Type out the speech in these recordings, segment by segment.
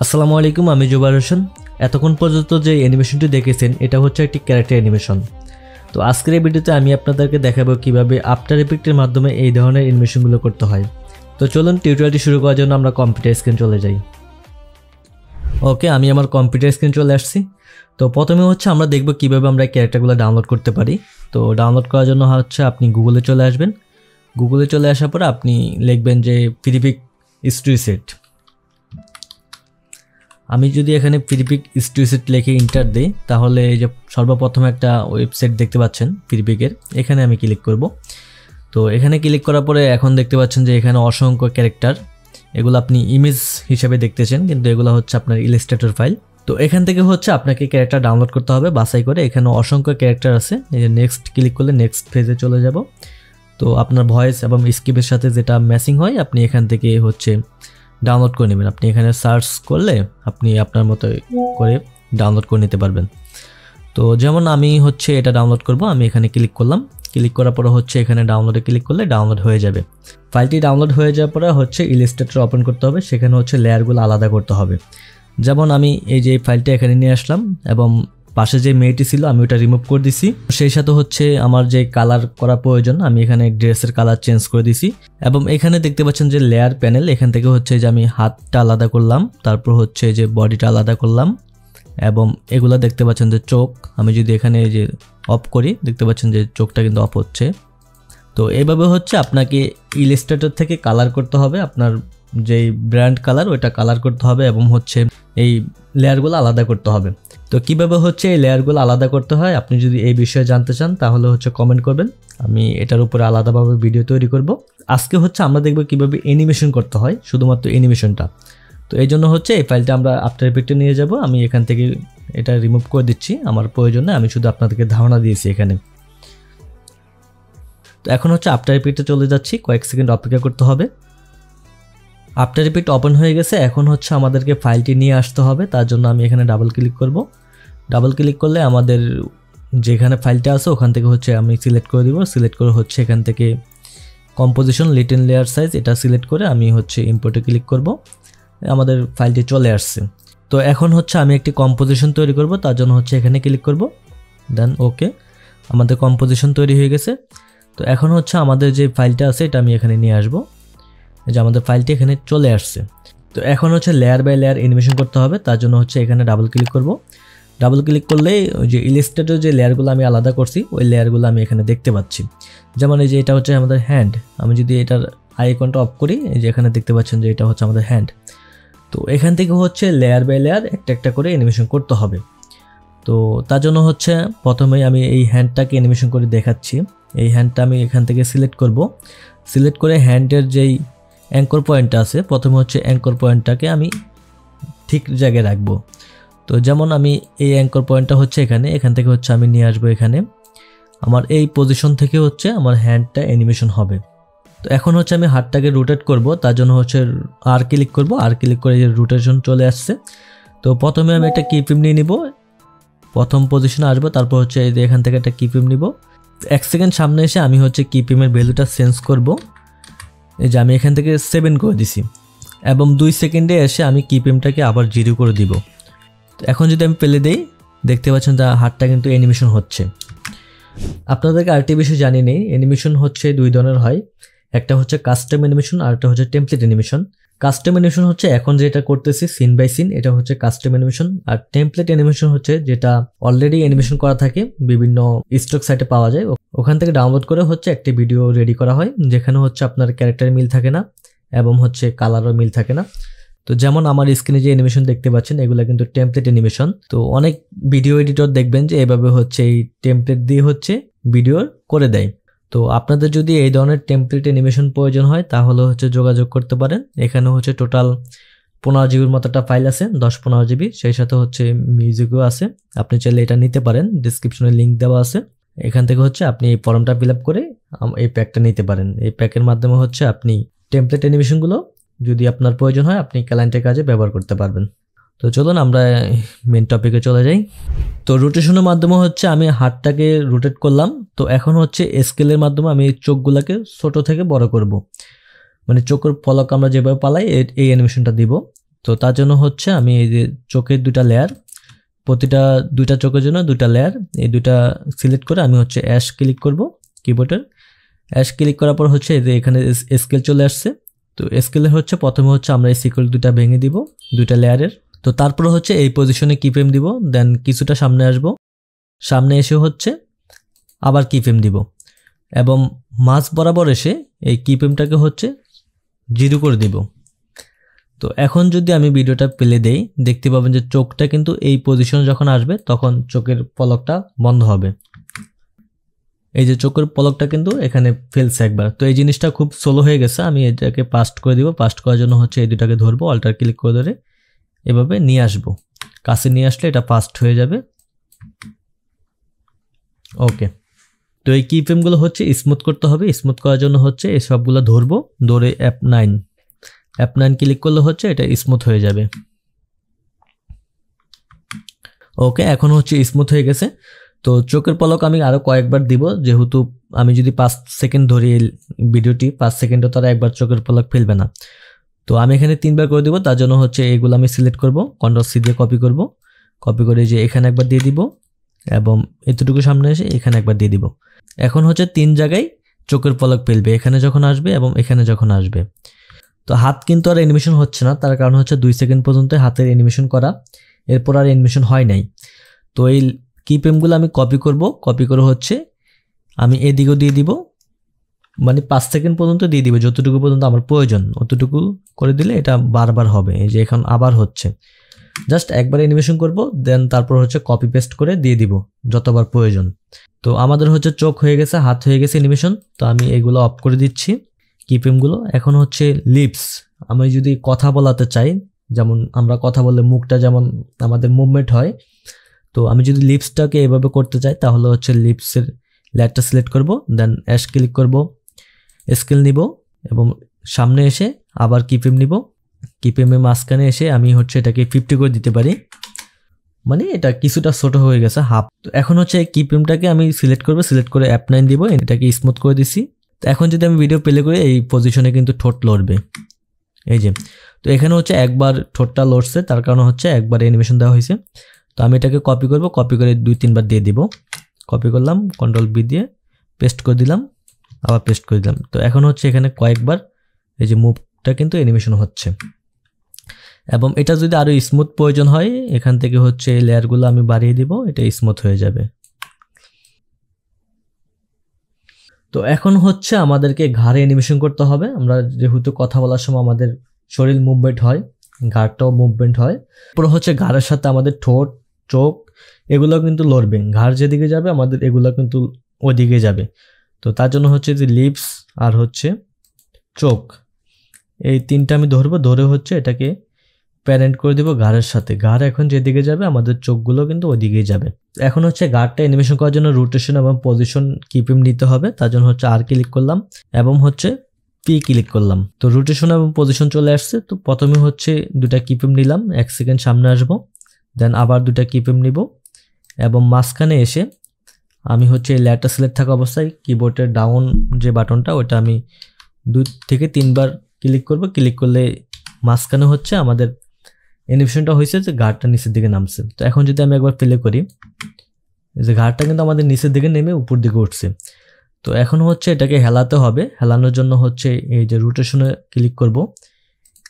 আসসালামু আলাইকুম, আমি জুবাইর হোসেন। এতক্ষণ পর্যন্ত যে অ্যানিমেশনটি দেখেছেন এটা হচ্ছে একটি ক্যারেক্টার অ্যানিমেশন। তো আজকের এই ভিডিওতে আমি আপনাদেরকে দেখাবো কিভাবে আফটার ইফেক্টের মাধ্যমে এই ধরনের অ্যানিমেশনগুলো করতে হয়। তো চলুন টিউটোরিয়ালটি শুরু করার জন্য আমরা কম্পিউটার স্ক্রিন চলে যাই। ওকে, আমি আমার কম্পিউটার স্ক্রিন চলে আসছি। তো প্রথমে হচ্ছে আমরা দেখব কিভাবে আমরা ক্যারেক্টারগুলো ডাউনলোড করতে পারি। তো ডাউনলোড করার জন্য হচ্ছে আপনি গুগলে চলে আসবেন। গুগলে চলে আসার পর আপনি লিখবেন যে ফ্রিপিক স্টুডিও সেট। আমি যদি এখানে ফ্রিপিক স্টুডিও সেট লিখে এন্টার দেই তাহলে এই যে সর্বপ্রথম একটা ওয়েবসাইট দেখতে পাচ্ছেন ফ্রিপিকের, এখানে আমি ক্লিক করব। তো এখানে ক্লিক করার পরে এখন দেখতে পাচ্ছেন যে এখানে অসংখ্য ক্যারেক্টার, এগুলো আপনি ইমেজ হিসেবে দেখতেছেন কিন্তু এগুলো হচ্ছে আপনার ইলাস্ট্রেটর ফাইল। তো এখান থেকে হচ্ছে আপনাকে ক্যারেক্টার ডাউনলোড করতে হবে বাছাই করে। এখানে অসংখ্য ক্যারেক্টার আছে, এই যে নেক্সট ক্লিক করলে নেক্সট পেজে চলে যাব। তো আপনার ভয়েস এবং স্ক্রিপ্টের সাথে যেটা ম্যাচিং হয় আপনি এখান থেকে হচ্ছে ডাউনলোড করে নেবেন। আপনি এখানে সার্চ করলে আপনি আপনার মতো করে ডাউনলোড করে নিতে পারবেন। তো যেমন আমি হচ্ছে এটা ডাউনলোড করব, আমি এখানে ক্লিক করলাম। ক্লিক করার পরে হচ্ছে এখানে ডাউনলোডে ক্লিক করলে ডাউনলোড হয়ে যাবে। ফাইলটি ডাউনলোড হয়ে যাওয়ার পরে হচ্ছে ইলাস্ট্রেটর ওপেন করতে হবে, সেখানে হচ্ছে লেয়ারগুলো আলাদা করতে হবে। যেমন আমি এই যে ফাইলটা এখানে নিয়ে আসলাম এবং পাশে যে মেয়েটি ছিল আমি ওটা রিমুভ করে দিছি। সেই সাথে হচ্ছে আমার যে কালার করা প্রয়োজন আমি এখানে ড্রেসের কালার চেঞ্জ করে দিছি। এবং এখানে দেখতে পাচ্ছেন যে লেয়ার প্যানেল, এখান থেকে হচ্ছে যে আমি হাতটা আলাদা করলাম, তারপর হচ্ছে যে বডিটা আলাদা করলাম এবং এগুলা দেখতে পাচ্ছেন যে চোখ, আমি যদি এখানে এই যে অফ করি দেখতে পাচ্ছেন যে চোখটা কিন্তু অফ হচ্ছে। তো এইভাবে হচ্ছে আপনাকে ইলাস্ট্রেটর থেকে কালার করতে হবে, আপনার যেই ব্র্যান্ড কালার ওইটা কালার করতে হবে এবং হচ্ছে এই লেয়ারগুলো আলাদা করতে হবে। তো কিভাবে হচ্ছে এই লেয়ারগুলো আলাদা করতে হয় আপনি যদি এই বিষয়ে জানতে চান তাহলে হচ্ছে কমেন্ট করবেন, আমি এটার উপরে আলাদাভাবে ভিডিও তৈরি করব। আজকে হচ্ছে আমরা দেখব কিভাবে অ্যানিমেশন করতে হয়, শুধুমাত্র অ্যানিমেশনটা। তো এই জন্য হচ্ছে এই ফাইলটা আমরা আফটার ইফেক্টে নিয়ে যাব। আমি এখান থেকে এটা রিমুভ করে দিচ্ছি, আমার প্রয়োজন নেই, আমি শুধু আপনাদেরকে ধারণা দিয়েছি এখানে। তো এখন হচ্ছে আফটার ইফেক্টে চলে যাচ্ছি, কয়েক সেকেন্ড অপেক্ষা করতে হবে। আফটার ইফেক্ট ওপেন হয়ে গেছে, এখন হচ্ছে আমাদেরকে ফাইলটি নিয়ে আসতে হবে। তার জন্য আমি এখানে ডাবল ক্লিক করব। ডাবল ক্লিক করলে আমাদের যেখানে ফাইলটা আছে ওখান থেকে হচ্ছে আমি সিলেক্ট করে দিব। সিলেক্ট করে হচ্ছে এখান থেকে কম্পোজিশন লিটল লেয়ার সাইজ এটা সিলেক্ট করে আমি হচ্ছে ইম্পোর্টে ক্লিক করব। আমাদের ফাইলটি চলে আসছে। তো এখন হচ্ছে আমি একটি কম্পোজিশন তৈরি করব, তার জন্য হচ্ছে এখানে ক্লিক করব, দেন ওকে, আমাদের কম্পোজিশন তৈরি হয়ে গেছে। তো এখন হচ্ছে আমাদের যে ফাইলটা আছে এটা আমি এখানে নিয়ে আসবো, যে আমাদের ফাইলটি এখানে চলে আসছে। তো এখন হচ্ছে লেয়ার বাই লেয়ার অ্যানিমেশন করতে হবে, তার জন্য হচ্ছে এখানে ডাবল ক্লিক করব। ডাবল ক্লিক করলে ওই যে ইলাস্ট্রেটর যে লেয়ারগুলো আমি আলাদা করছি ওই লেয়ারগুলো আমি এখানে দেখতে পাচ্ছি। যেমন এই যে এটা হচ্ছে আমাদের হ্যান্ড, আমি যদি এটার আইকনটা অফ করি এই যে এখানে দেখতে পাচ্ছেন যে এটা হচ্ছে আমাদের হ্যান্ড। তো এখান থেকে হচ্ছে লেয়ার বাই লেয়ার একটা একটা করে অ্যানিমেশন করতে হবে। তো তার জন্য হচ্ছে প্রথমেই আমি এই হ্যান্ডটাকে অ্যানিমেশন করে দেখাচ্ছি। এই হ্যান্ডটা আমি এখান থেকে সিলেক্ট করব। সিলেক্ট করে হ্যান্ডের যেই অ্যাঙ্কর পয়েন্টটা আছে প্রথমে হচ্ছে অ্যাঙ্কর পয়েন্টটাকে আমি ঠিক জায়গায় রাখবো। তো যেমন আমি এই অ্যাঙ্কর পয়েন্টটা হচ্ছে এখান থেকে হচ্ছে আমি নিয়ে আসবো এখানে, আমার এই পজিশন থেকে হচ্ছে আমার হ্যান্ডটা অ্যানিমেশন হবে। তো এখন হচ্ছে আমি হাতটাকে রোটেট করব, তার জন্য হচ্ছে আর ক্লিক করব, আর ক্লিক করে যে রোটেশন চলে আসছে। তো প্রথমে আমি একটা কিফ্রেম নিয়ে নিব, প্রথম পজিশনে আসবো, তারপর হচ্ছে এই যে এখান থেকে একটা কিফ্রেম নিব। 1 সেকেন্ড সামনে এসে আমি হচ্ছে কিফ্রেমের ভ্যালুটা চেঞ্জ করব, এই যে আমি এখান থেকে 7 করে দিছি এবং 2 সেকেন্ডে এসে আমি কিফ্রেমটাকে আবার 0 করে দিব। তো এখন যদি আমি প্লে দেই দেখতে পাচ্ছেন যে হাতটা কিন্তু অ্যানিমেশন হচ্ছে। আপনাদেরকে আরেকটি বিষয় জানিয়ে নেই, অ্যানিমেশন হচ্ছে 2 ধরনের হয়, একটা হচ্ছে কাস্টম অ্যানিমেশন আর একটা হচ্ছে টেমপ্লেট অ্যানিমেশন। কাস্টম অ্যানিমেশন হচ্ছে এখন যেটা করতেছি সিন বাই সিন, এটা হচ্ছে কাস্টম অ্যানিমেশন। আর টেমপ্লেট অ্যানিমেশন হচ্ছে যেটা অলরেডি অ্যানিমেশন করা থাকে, বিভিন্ন স্টক সাইটে পাওয়া যায়, ওখান থেকে ডাউনলোড করে হচ্ছে একটি ভিডিও রেডি করা হয় যেখানে হচ্ছে আপনার ক্যারেক্টার মিল থাকে না এবং হচ্ছে কালারও মিল থাকে না। তো যেমন আমার স্ক্রিনে যে অ্যানিমেশন দেখতে পাচ্ছেন এগুলো কিন্তু টেমপ্লেট অ্যানিমেশন। তো অনেক ভিডিও এডিটর দেখবেন যে এভাবে হচ্ছে এই টেমপ্লেট দিয়ে হচ্ছে ভিডিও করে দেয়। তো আপনাদের যদি এই ধরনের টেমপ্লেট অ্যানিমেশন প্রয়োজন হয় তাহলে হচ্ছে যোগাযোগ করতে পারেন। এখানে হচ্ছে টোটাল 15 জিবির মতো একটা ফাইল আছে, 10-15 জিবি, সেই সাথে হচ্ছে মিউজিকও আছে। আপনি চাইলে এটা নিতে পারেন, ডিসক্রিপশনে লিঙ্ক দেওয়া আছে, এখান থেকে হচ্ছে আপনি এই ফর্মটা ফিল আপ করে এই প্যাকটা নিতে পারেন। এই প্যাকের মাধ্যমে হচ্ছে আপনি টেমপ্লেট অ্যানিমেশনগুলো যদি আপনার প্রয়োজন হয় আপনি ক্লায়েন্টের কাজে ব্যবহার করতে পারবেন। তো চলুন আমরা মেন টপিকে চলে যাই। তো রোটেশনের মাধ্যমে হচ্ছে আমি হাতটাকে রোটেট করলাম। তো এখন হচ্ছে স্কেলের মাধ্যমে আমি চোখগুলোকে ছোট থেকে বড় করব, মানে চোখের পলক আমরা যেভাবে পালাই এই অ্যানিমেশনটা দিব। তো তার জন্য হচ্ছে আমি এই যে চোখের দুটা লেয়ার, প্রতিটা দুইটা চোখের জন্য দুটা লেয়ার, এই দুটা সিলেক্ট করে আমি হচ্ছে অ্যাশ ক্লিক করব কিবোর্ডের। অ্যাশ ক্লিক করার পর হচ্ছে এই যে এখানে স্কেল চলে আসছে। তো স্কেলে হচ্ছে প্রথমে হচ্ছে আমরা এই সিকোয়েন্স দুটা ভেঙে দিব দুইটা লেয়ারের। তো তারপর হচ্ছে এই পজিশনে কিফ্রেম দিব, দেন কিছুটা সামনে আসব, সামনে এসে হচ্ছে আবার কিফ্রেম দিব এবং মাঝ বরাবর এসে এই কিফ্রেমটাকে হচ্ছে 0 করে দিব। তো এখন যদি আমি ভিডিওটা প্লে দেই দেখতে পাবেন যে চোখটা কিন্তু এই পজিশনে যখন আসবে তখন চোখের পলকটা বন্ধ হবে। এই যে চোখের পলকটা কিন্তু এখানে ফেলছে একবার। তো এই জিনিসটা খুব স্লো হয়ে গেছে, আমি এটাকে পাস্ট করে দিব। পাস্ট করার জন্য হচ্ছে এই দুটাকে ধরবো, অল্টার ক্লিক করে ধরে এভাবে নিয়ে আসবো, কাছে নিয়ে আসলে এটা পাস্ট হয়ে যাবে। ওকে, তো এই কিফ্রেমগুলো হচ্ছে স্মুথ করতে হবে। স্মুথ করার জন্য হচ্ছে এই সবগুলো ধরবো, ধরে F9 ক্লিক করলে হচ্ছে এটা স্মুথ হয়ে যাবে। ওকে, এখন হচ্ছে স্মুথ হয়ে গেছে। তো চোখের পলক আমি আরো কয়েকবার দিব, যেহেতু আমি যদি 5 সেকেন্ড ধরি ভিডিওটি 5 সেকেন্ডও তারা একবার চোখের পলক ফেলবে না। তো আমি এখানে 3 বার করে দিব, তার জন্য হচ্ছে এগুলো আমি সিলেক্ট করব, Ctrl+C দিয়ে কপি করব, কপি করে যে এখানে একবার দিয়ে দিব এবং এতটুকু সামনে এসে এখানে একবার দিয়ে দিব। এখন হচ্ছে 3 জায়গায় চোখের পলক ফেলবে, এখানে যখন আসবে এবং এখানে যখন আসবে। তো হাত কিন্তু আর অ্যানিমেশন হচ্ছে না, তার কারণ হচ্ছে 2 সেকেন্ড পর্যন্ত হাতের অ্যানিমেশন করা, এরপর আর অ্যানিমেশন হয় নাই। তো এই কিফ্রেমগুলো আমি কপি করব, কপি করে হচ্ছে আমি এদিকেও দিয়ে দিব, মানে 5 সেকেন্ড পর্যন্ত দিয়ে দিব, যতটুকু পর্যন্ত আমার প্রয়োজন অতটুকু করে দিলে এটা বারবার হবে। এই যে এখন আবার হচ্ছে, জাস্ট একবার অ্যানিমেশন করব, দেন তারপর হচ্ছে কপি পেস্ট করে দিয়ে দিব যতবার প্রয়োজন। তো আমাদের হচ্ছে চোখ হয়ে গেছে, হাত হয়ে গেছে অ্যানিমেশন। তো আমি এগুলো অফ করে দিচ্ছি কিফ্রেমগুলো। এখন হচ্ছে লিপস, আমি যদি কথা বলাতে চাই, যেমন আমরা কথা বললে মুখটা যেমন আমাদের মুভমেন্ট হয়, তো আমি যদি লিপসটাকে এভাবে করতে চাই তাহলে হচ্ছে লিপসের লেয়ারটা সিলেক্ট করব, দেন অ্যাশ ক্লিক করব, স্কেল নিব এবং সামনে এসে আবার কিফ্রেম নিব, কিফ্রেমের মাঝখানে এসে আমি হচ্ছে এটাকে 50 করে দিতে পারি, মানে এটা কিছুটা ছোট হয়ে গেছে হাফ। তো এখন হচ্ছে এই কিফ্রেমটাকে আমি সিলেক্ট করব, সিলেক্ট করে F9 দিব, এটাকে স্মুথ করে দিছি। তো এখন যদি আমি ভিডিও প্লে করি এই পজিশনে কিন্তু ঠোঁট লড়বে, এই যে। তো এখানে হচ্ছে একবার ঠোঁটটা লড়ছে, তার কারণ হচ্ছে একবার অ্যানিমেশন দেওয়া হয়েছে। তো আমি এটাকে কপি করব, কপি করে 2-3 বার দিয়ে দিব, কপি করলাম, Ctrl+V দিয়ে পেস্ট করে দিলাম, আবার পেস্ট করে দিলাম। তো এখন হচ্ছে এখানে কয়েকবার এই যে মুভটা কিন্তু অ্যানিমেশন হচ্ছে। এবং এটা যদি আরো স্মুথ প্রয়োজন হয় এখান থেকে হচ্ছে এই লেয়ারগুলো আমি বাড়িয়ে দিব, এটা স্মুথ হয়ে যাবে। তো এখন হচ্ছে আমাদেরকে ঘাড়ে অ্যানিমেশন করতে হবে। আমরা যেহেতু কথা বলার সময় আমাদের শরীর মুভমেন্ট হয়, ঘাড়টাও মুভমেন্ট হয়, পুরো হচ্ছে ঘাড়ের সাথে আমাদের ঠোঁট, চোখ এগুলো কিন্তু লড়বে, ঘাড় যেদিকে যাবে আমাদের এগুলো কিন্তু ওদিকে যাবে। তো তার জন্য হচ্ছে যে লিপস আর হচ্ছে চোখ, এই 3টা আমি ধরবো, ধরে হচ্ছে এটাকে প্যারেন্ট করে দিব ঘাড়ের সাথে। ঘাড় এখন যেদিকে যাবে আমাদের চোখগুলো কিন্তু ওদিকেই যাবে। এখন হচ্ছে ঘাড়টা অ্যানিমেশন করার জন্য রোটেশন এবং পজিশন কিফ্রেম নিতে হবে, তার জন্য হচ্ছে আর ক্লিক করলাম এবং হচ্ছে পি ক্লিক করলাম। তো রোটেশন এবং পজিশন চলে আসছে। তো প্রথমে হচ্ছে 2টা কিফ্রেম নিলাম, 1 সেকেন্ড সামনে আসবো, দেন আবার 2টা কিফ্রেম নিব এবং মাঝখানে এসে আমি হচ্ছে লেয়ারটা সিলেক্ট থাকা অবস্থায় কিবোর্ডের ডাউন যে বাটনটা ওটা আমি 2 থেকে 3 বার ক্লিক করব। ক্লিক করলে মাঝখানে হচ্ছে আমাদের অ্যানিমেশনটা হয়েছে যে ঘাড়টা নিচের দিকে নামছে। তো এখন যদি আমি একবার প্লে করি, যে ঘাড়টা কিন্তু আমাদের নিচের দিকে নেমে উপর দিকে উঠছে। তো এখন হচ্ছে এটাকে হেলাতে হবে, হেলানোর জন্য হচ্ছে এই যে রোটেশনে ক্লিক করব,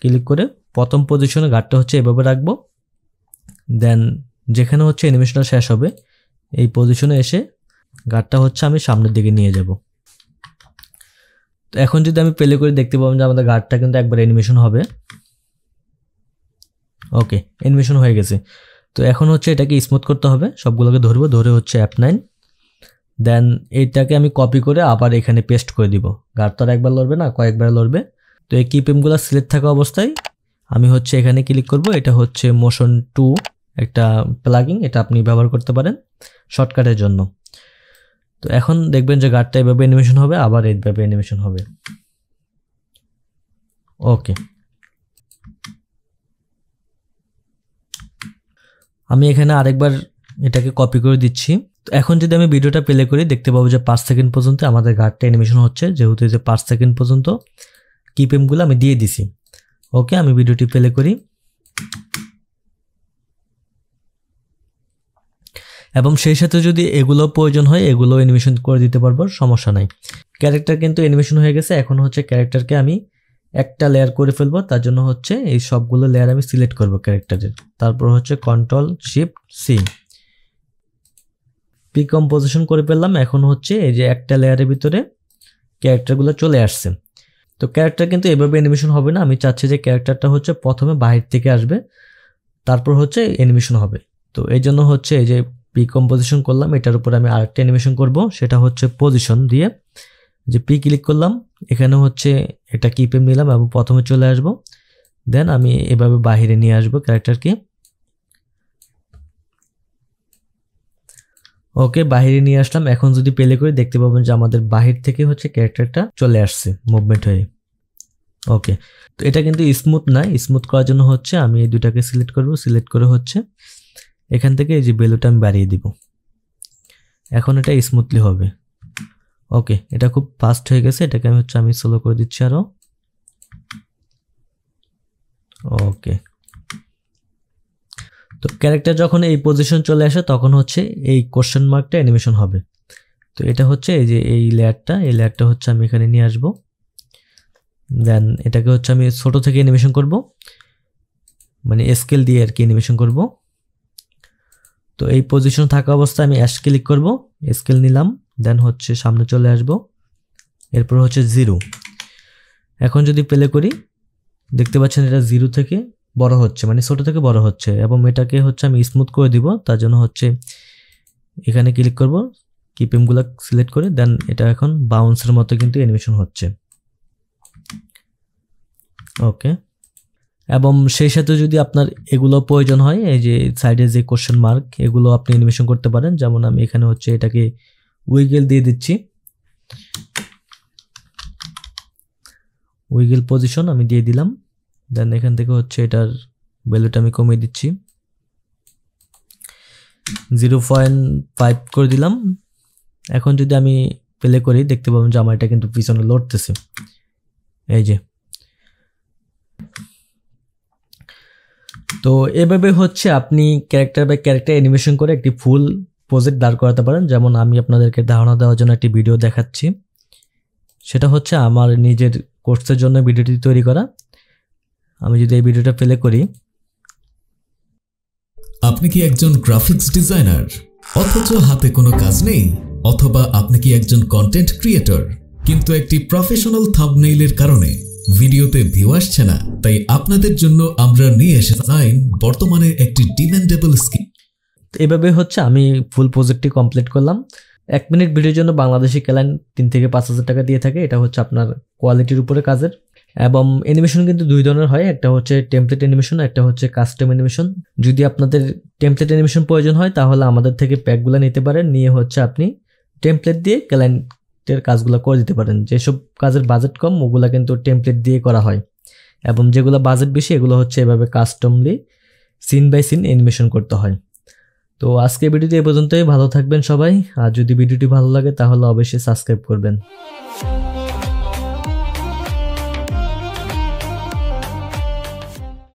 ক্লিক করে প্রথম পজিশনে ঘাড়টা হচ্ছে এভাবে রাখবো, দেন যেখানে হচ্ছে অ্যানিমেশনটা শেষ হবে এই পজিশনে এসে ঘাড়টা হচ্ছে আমি সামনের দিকে নিয়ে যাব। তো এখন যদি আমি প্লে করে দেখতে পাবো যে আমাদের ঘাড়টা কিন্তু একবার অ্যানিমেশন হবে। ওকে, অ্যানিমেশন হয়ে গেছে। তো এখন হচ্ছে এটাকে স্মুথ করতে হবে, সবগুলোকে ধরবো, ধরে হচ্ছে F9, দেন এইটাকে আমি কপি করে আবার এখানে পেস্ট করে দিব। ঘাড় তো আর একবার লড়বে না, কয়েকবার লড়বে। তো এই কিফ্রেমগুলো সিলেক্ট থাকা অবস্থায় আমি হচ্ছে এখানে ক্লিক করব, এটা হচ্ছে মোশন 2 একটা প্লাগইন, এটা আপনি ব্যবহার করতে পারেন শর্টকাটের জন্য। তো এখন দেখবেন যে ঘাড়টা এভাবে অ্যানিমেশন হবে, আবার এইভাবে অ্যানিমেশন হবে। ওকে, আমি এখানে আরেকবার এটাকে কপি করে দিচ্ছি। তো এখন যদি আমি ভিডিওটা প্লে করি দেখতে পাবো যে 5 সেকেন্ড পর্যন্ত আমাদের ঘাড়টা অ্যানিমেশন হচ্ছে, যেহেতু যে 5 সেকেন্ড পর্যন্ত কিফ্রেমগুলো আমি দিয়ে দিছি। ওকে, আমি ভিডিওটি প্লে করি। এবং সেই সাথে যদি এগুলো প্রয়োজন হয় এগুলো অ্যানিমেশন করে দিতে পারবো, সমস্যা নাই। ক্যারেক্টার কিন্তু অ্যানিমেশন হয়ে গেছে। এখন হচ্ছে ক্যারেক্টারকে আমি একটা লেয়ার করে ফেলবো, তার জন্য হচ্ছে এই সবগুলো লেয়ার আমি সিলেক্ট করব ক্যারেক্টারের। তারপর হচ্ছে Ctrl+Shift+C প্রিকম্পোজিশন করে ফেললাম। এখন হচ্ছে এই যে একটা লেয়ারের ভিতরে ক্যারেক্টারগুলো চলে আসছে। তো ক্যারেক্টার কিন্তু এভাবে অ্যানিমেশন হবে না, আমি চাচ্ছি যে ক্যারেক্টারটা হচ্ছে প্রথমে বাহির থেকে আসবে, তারপর হচ্ছে অ্যানিমেশন হবে। তো এই জন্য হচ্ছে এই যে প্রিকম্পোজিশন করলাম, এটার উপর আমি আরেকটা অ্যানিমেশন করব, সেটা হচ্ছে পজিশন দিয়ে যে পি ক্লিক করলাম, এখানে হচ্ছে এটা কিপ্রেম নিলাম এবং প্রথমে চলে আসব, দেন আমি এভাবে বাহিরে নিয়ে আসবো ক্যারেক্টারকে। ওকে, বাহিরে নিয়ে আসলাম। এখন যদি প্লে করি দেখতে পাবেন যে আমাদের বাহির থেকে হচ্ছে ক্যারেক্টারটা চলে আসছে মুভমেন্ট হয়ে। ওকে, তো এটা কিন্তু স্মুথ না, স্মুথ করার জন্য হচ্ছে আমি এই দুটাকে সিলেক্ট করব, সিলেক্ট করে হচ্ছে এখান থেকে এই যে ভ্যালুটা আমি বাড়িয়ে দিব, এখন এটা স্মুথলি হবে। ওকে, এটা খুব ফাস্ট হয়ে গেছে, এটাকে আমি স্লো করে দিচ্ছি আরো। ওকে, তো ক্যারেক্টার যখন এই পজিশন চলে আসে তখন হচ্ছে এই কোশ্চেন মার্কটা অ্যানিমেশন হবে। তো এটা হচ্ছে এই যে এই লেয়ারটা হচ্ছে আমি এখানে নিয়ে আসব, দেন এটাকে হচ্ছে আমি ছোট থেকে অ্যানিমেশন করব, মানে স্কেল দিয়ে আর কি অ্যানিমেশন করব। তো এই পজিশন থাকা অবস্থায় আমি অ্যাশ ক্লিক করব, স্কেল নিলাম, দেন হচ্ছে সামনে চলে আসব, এরপর হচ্ছে 0। এখন যদি প্লে করি দেখতে পাচ্ছেন এটা 0 থেকে বড় হচ্ছে, মানে ছোট থেকে বড় হচ্ছে, এবং এটাকে হচ্ছে আমি স্মুথ করে দিব। তার জন্য হচ্ছে এখানে ক্লিক করব, কিপ্রেমগুলো সিলেক্ট করে, দেন এটা এখন বাউন্সের মতো কিন্তু অ্যানিমেশন হচ্ছে। ওকে, এবং সেই সাথে যদি আপনার এগুলো প্রয়োজন হয়, এই যে সাইডে যে কোশ্চেন মার্ক, এগুলো আপনি অ্যানিমেশন করতে পারেন। যেমন আমি এখানে হচ্ছে এটাকে উইগেল দিয়ে দিচ্ছি, উইগেল পজিশন আমি দিয়ে দিলাম, দেন এখান থেকে হচ্ছে এটার ভ্যালুটা আমি কমিয়ে দিচ্ছি, 0.5 করে দিলাম। এখন যদি আমি প্লে করি দেখতে পাবেন যে আমার এটা কিন্তু পিছনে লড়তেছে, এই যে। তো এভাবে হচ্ছে আপনি ক্যারেক্টার বাই ক্যারেক্টার অ্যানিমেশন করে একটি ফুল প্রজেক্ট দাঁড় করাতে পারেন। যেমন আমি আপনাদেরকে ধারণা দেওয়ার জন্য একটি ভিডিও দেখাচ্ছি, সেটা হচ্ছে আমার নিজের কোর্সের জন্য ভিডিওটি তৈরি করা। আমি যদি এই ভিডিওটা প্লে করি, আপনি কি একজন গ্রাফিক্স ডিজাইনার অথচ হাতে কোনো কাজ নেই, অথবা আপনি কি একজন কন্টেন্ট ক্রিয়েটর কিন্তু একটি প্রফেশনাল থাম্বনেইলের কারণে ভিডিওতে ভিউ আসছে না? তাই আপনাদের জন্য আমরা নিয়ে এসেছি বর্তমানে একটি ডিমান্ডেবল স্কিল। এভাবে হচ্ছে আমি ফুল প্রজেক্টটি কমপ্লিট করলাম। 1 মিনিট ভিডিওর জন্য বাংলাদেশি ক্লায়েন্ট 3 থেকে 5,000 টাকা দিয়ে থাকে। এটা হচ্ছে আপনার কোয়ালিটির উপরে কাজের। এবং অ্যানিমেশন কিন্তু 2 ধরনের হয়, একটা হচ্ছে টেমপ্লেট অ্যানিমেশন, একটা হচ্ছে কাস্টম অ্যানিমেশন। যদি আপনাদের টেমপ্লেট অ্যানিমেশন প্রয়োজন হয় তাহলে আমাদের থেকে প্যাকগুলো নিতে পারেন, নিয়ে হচ্ছে আপনি টেমপ্লেট দিয়ে ক্লায়েন্টের কাজগুলো করে দিতে পারেন। যেসব কাজের বাজেট কম ওগুলো কিন্তু টেমপ্লেট দিয়ে করা হয়, এবং যেগুলো বাজেট বেশি এগুলো হচ্ছে এভাবে customly seen by scene animation করতে হয়। তো আজকে ভিডিওটি এই পর্যন্তই। ভালো থাকবেন সবাই, আর যদি ভিডিওটি ভালো লাগে তাহলে অবশ্যই সাবস্ক্রাইব করবেন।